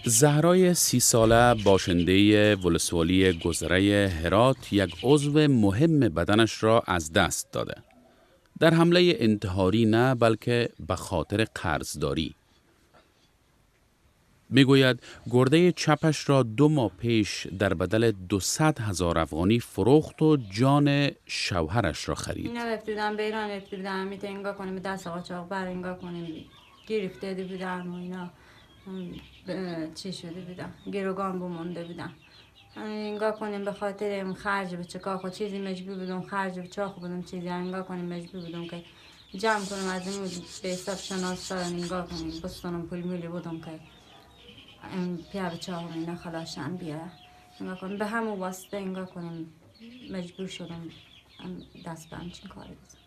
زهرای 30 ساله باشنده ولسوالی گذره هرات یک عضو مهم بدنش را از دست داده. در حمله انتحاری نه بلکه به خاطر قرضداری. میگوید گرده چپش را 2 ماه پیش در بدل 200,000 افغانی فروخت و جان شوهرش را خرید. اینا رفتیدم به ایران، رفتیدم میتونم انگاه کنیم دست قاچاق بر انگاه کنیم گرفته بودم و اینا چی شده بودم گروگان بمونده بودم. انگاه کنیم به خاطر خرج به چکاخ و چیزی مجبور بودم، خرج به چاخ بودم چیزی انگاه کنیم مجبور بودم که جمع کنم از این به حساب شناسا انگاه کنیم بستانم پول میلی بودم که پیا به چاخ اینا خلاشن بیاره انگاه کنیم به همون واسطه انگاه کنیم مجبور شدم دست به همچین کاری بزن.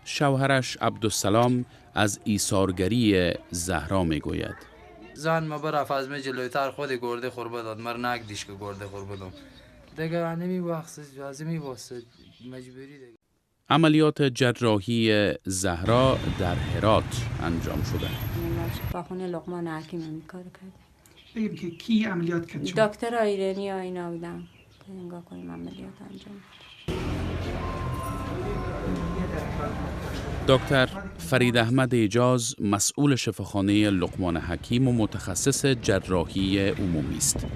شوهرش عبدالسلام از ایثارگری زهرا میگوید. زن ما برفت از می جلویتر خود گرده خوربه داد مر نگدیش که گرده خوربه داد دیگه نمی وقت از می واسه مجبوری دیگه. عملیات جراحی زهرا در هرات انجام شده. با خونه لقمان حکیم هم کار کرد. بگیم که کی عملیات کرد؟ دکتر ایرانی ها اینا بودن که انگاه کنیم عملیات انجام. دکتر فرید احمد اجاز مسئول شفاخانه لقمان حکیم و متخصص جراحی عمومی است.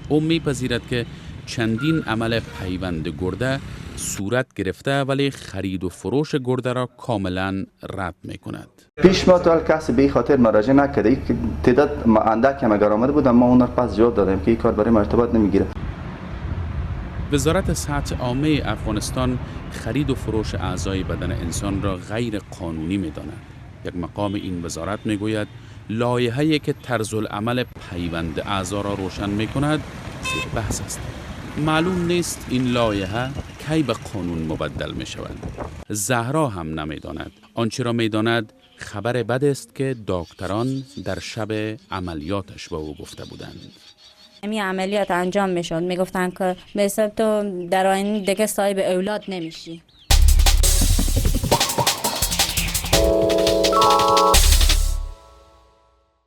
او میپذیرد که چندین عمل پیوند گرده صورت گرفته ولی خرید و فروش گرده را کاملا رد میکند. پیش ما تا کسی به خاطر مراجعه نکرده. یک تعداد اندک هم اگر آمده بودم ما اون را پس جواب دادیم که این کار برای مرتبط نمیگیره. وزارت صحت عامه افغانستان خرید و فروش اعضای بدن انسان را غیر قانونی می‌داند. یک مقام این وزارت می‌گوید لایحه‌ای که طرز العمل پیوند اعضا را روشن می‌کند زیر بحث است. معلوم نیست این لایحه کی به قانون مبدل می‌شود. زهرا هم نمی‌داند. آنچه را می‌داند خبر بد است که دکتران در شب عملیاتش به او گفته بودند. این عملیات انجام میشد میگفتن که به حساب تو در آینده دیگه صاحب اولاد نمیشی.